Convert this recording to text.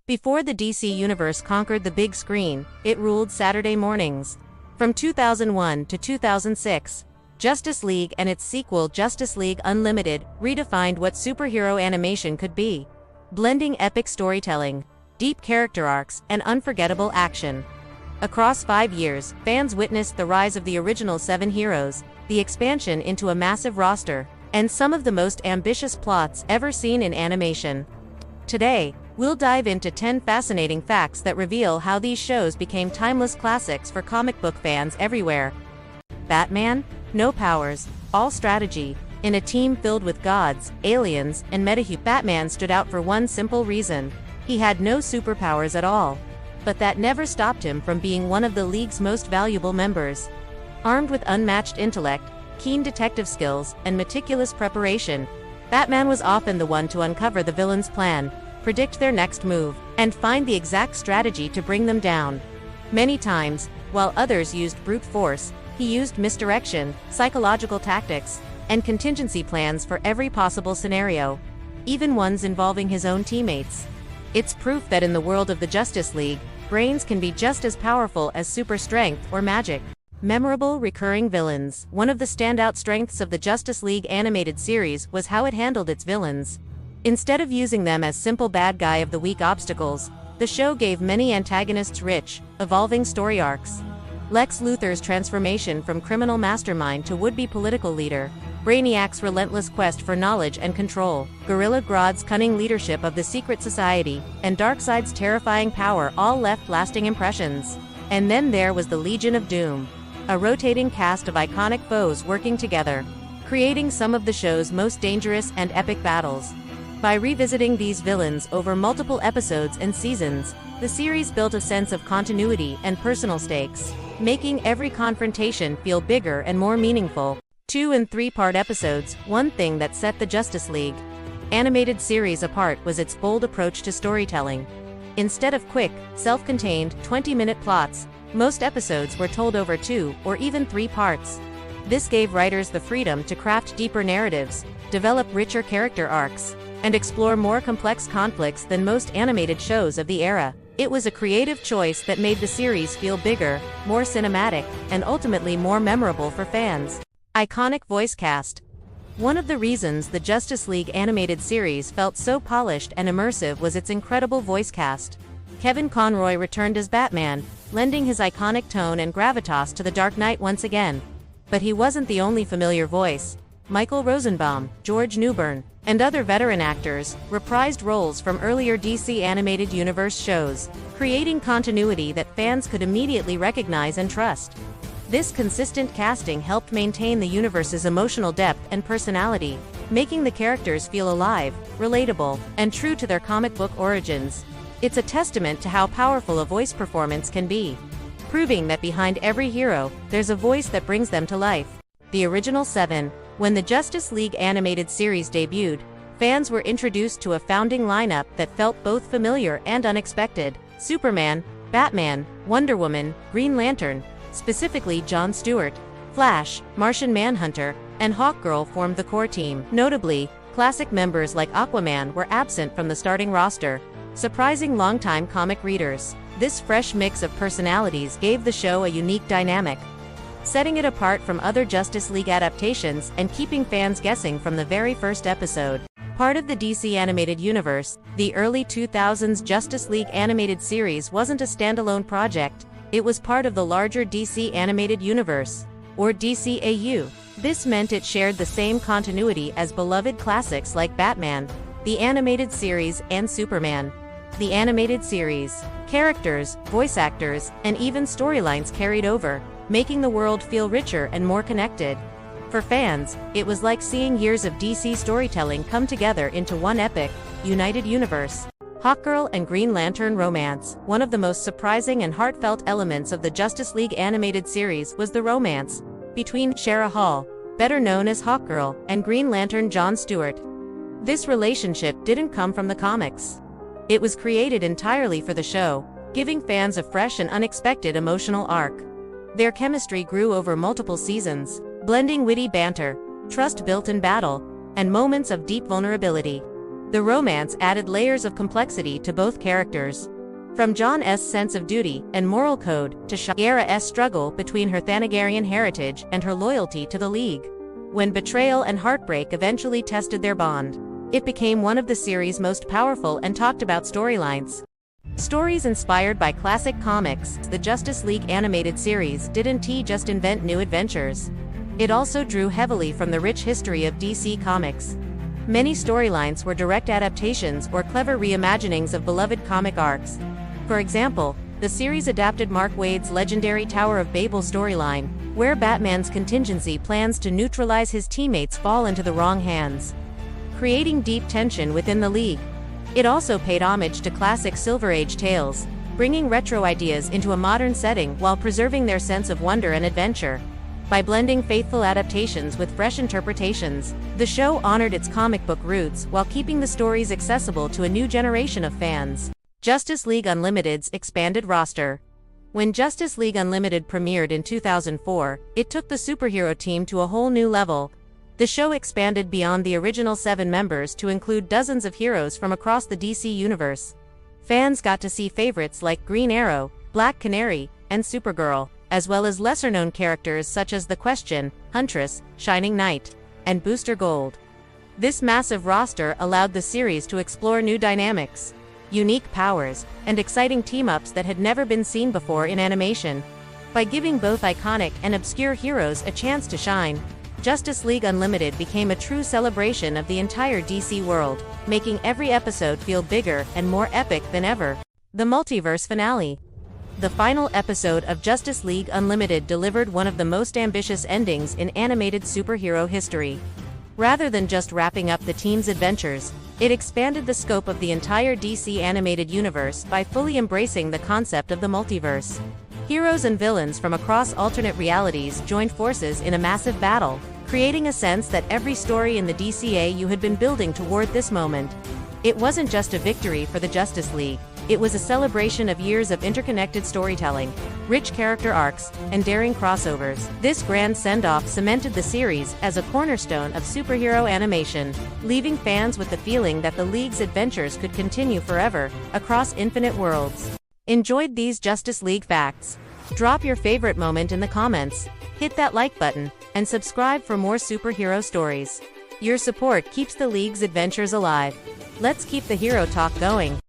Before the DC Universe conquered the big screen, it ruled Saturday mornings. From 2001 to 2006, Justice League and its sequel Justice League Unlimited redefined what superhero animation could be, blending epic storytelling, deep character arcs, and unforgettable action. Across 5 years, fans witnessed the rise of the original 7 heroes, the expansion into a massive roster, and some of the most ambitious plots ever seen in animation. Today, we'll dive into 10 fascinating facts that reveal how these shows became timeless classics for comic book fans everywhere. Batman? No powers, all strategy. In a team filled with gods, aliens, and metahumans, Batman stood out for one simple reason. He had no superpowers at all. But that never stopped him from being one of the League's most valuable members. Armed with unmatched intellect, keen detective skills, and meticulous preparation, Batman was often the one to uncover the villain's plan, predict their next move, and find the exact strategy to bring them down. Many times, while others used brute force, he used misdirection, psychological tactics, and contingency plans for every possible scenario, even ones involving his own teammates. It's proof that in the world of the Justice League, brains can be just as powerful as super strength or magic. Memorable recurring villains. One of the standout strengths of the Justice League animated series was how it handled its villains. Instead of using them as simple bad guy of the week obstacles, the show gave many antagonists rich, evolving story arcs. Lex Luthor's transformation from criminal mastermind to would-be political leader, Brainiac's relentless quest for knowledge and control, Gorilla Grodd's cunning leadership of the secret society, and Darkseid's terrifying power all left lasting impressions. And then there was the Legion of Doom, a rotating cast of iconic foes working together, creating some of the show's most dangerous and epic battles. By revisiting these villains over multiple episodes and seasons, the series built a sense of continuity and personal stakes, making every confrontation feel bigger and more meaningful. 2- and 3-part episodes. One thing that set the Justice League animated series apart was its bold approach to storytelling. Instead of quick, self-contained, 20-minute plots, most episodes were told over 2 or even 3 parts. This gave writers the freedom to craft deeper narratives, develop richer character arcs, and explore more complex conflicts than most animated shows of the era. It was a creative choice that made the series feel bigger, more cinematic, and ultimately more memorable for fans. Iconic voice cast. One of the reasons the Justice League animated series felt so polished and immersive was its incredible voice cast. Kevin Conroy returned as Batman, lending his iconic tone and gravitas to the Dark Knight once again. But he wasn't the only familiar voice. Michael Rosenbaum, George Newbern, and other veteran actors reprised roles from earlier DC Animated Universe shows, creating continuity that fans could immediately recognize and trust. This consistent casting helped maintain the universe's emotional depth and personality, making the characters feel alive, relatable, and true to their comic book origins. It's a testament to how powerful a voice performance can be, proving that behind every hero, there's a voice that brings them to life. The original 7. When the Justice League animated series debuted, fans were introduced to a founding lineup that felt both familiar and unexpected. Superman, Batman, Wonder Woman, Green Lantern, specifically Jon Stewart, Flash, Martian Manhunter, and Hawkgirl formed the core team. Notably, classic members like Aquaman were absent from the starting roster, surprising longtime comic readers. This fresh mix of personalities gave the show a unique dynamic, setting it apart from other Justice League adaptations and keeping fans guessing from the very first episode. Part of the DC Animated Universe, the early 2000s Justice League animated series wasn't a standalone project, it was part of the larger DC Animated Universe, or DCAU. This meant it shared the same continuity as beloved classics like Batman, the animated series, and Superman. The animated series, characters, voice actors, and even storylines carried over, making the world feel richer and more connected. For fans, it was like seeing years of DC storytelling come together into one epic, united universe. Hawkgirl and Green Lantern romance. One of the most surprising and heartfelt elements of the Justice League animated series was the romance between Shara Hall, better known as Hawkgirl, and Green Lantern Jon Stewart. This relationship didn't come from the comics. It was created entirely for the show, giving fans a fresh and unexpected emotional arc. Their chemistry grew over multiple seasons, blending witty banter, trust built in battle, and moments of deep vulnerability. The romance added layers of complexity to both characters. From John's sense of duty and moral code to Shiera's struggle between her Thanagarian heritage and her loyalty to the League. When betrayal and heartbreak eventually tested their bond, it became one of the series' most powerful and talked about storylines. Stories inspired by classic comics, the Justice League animated series didn't just invent new adventures. It also drew heavily from the rich history of DC Comics. Many storylines were direct adaptations or clever reimaginings of beloved comic arcs. For example, the series adapted Mark Waid's legendary Tower of Babel storyline, where Batman's contingency plans to neutralize his teammates fall into the wrong hands, creating deep tension within the League. It also paid homage to classic Silver Age tales, bringing retro ideas into a modern setting while preserving their sense of wonder and adventure. By blending faithful adaptations with fresh interpretations, the show honored its comic book roots while keeping the stories accessible to a new generation of fans. Justice League Unlimited's expanded roster. When Justice League Unlimited premiered in 2004, it took the superhero team to a whole new level. The show expanded beyond the original 7 members to include dozens of heroes from across the DC universe. Fans got to see favorites like Green Arrow, Black Canary, and Supergirl, as well as lesser-known characters such as The Question, Huntress, Shining Knight, and Booster Gold. This massive roster allowed the series to explore new dynamics, unique powers, and exciting team-ups that had never been seen before in animation. By giving both iconic and obscure heroes a chance to shine, Justice League Unlimited became a true celebration of the entire DC world, making every episode feel bigger and more epic than ever. The multiverse finale. The final episode of Justice League Unlimited delivered one of the most ambitious endings in animated superhero history. Rather than just wrapping up the team's adventures, it expanded the scope of the entire DC animated universe by fully embracing the concept of the multiverse. Heroes and villains from across alternate realities joined forces in a massive battle, creating a sense that every story in the DCAU had been building toward this moment. It wasn't just a victory for the Justice League, it was a celebration of years of interconnected storytelling, rich character arcs, and daring crossovers. This grand send-off cemented the series as a cornerstone of superhero animation, leaving fans with the feeling that the League's adventures could continue forever, across infinite worlds. Enjoyed these Justice League facts? Drop your favorite moment in the comments, hit that like button, and subscribe for more superhero stories. Your support keeps the League's adventures alive. Let's keep the hero talk going.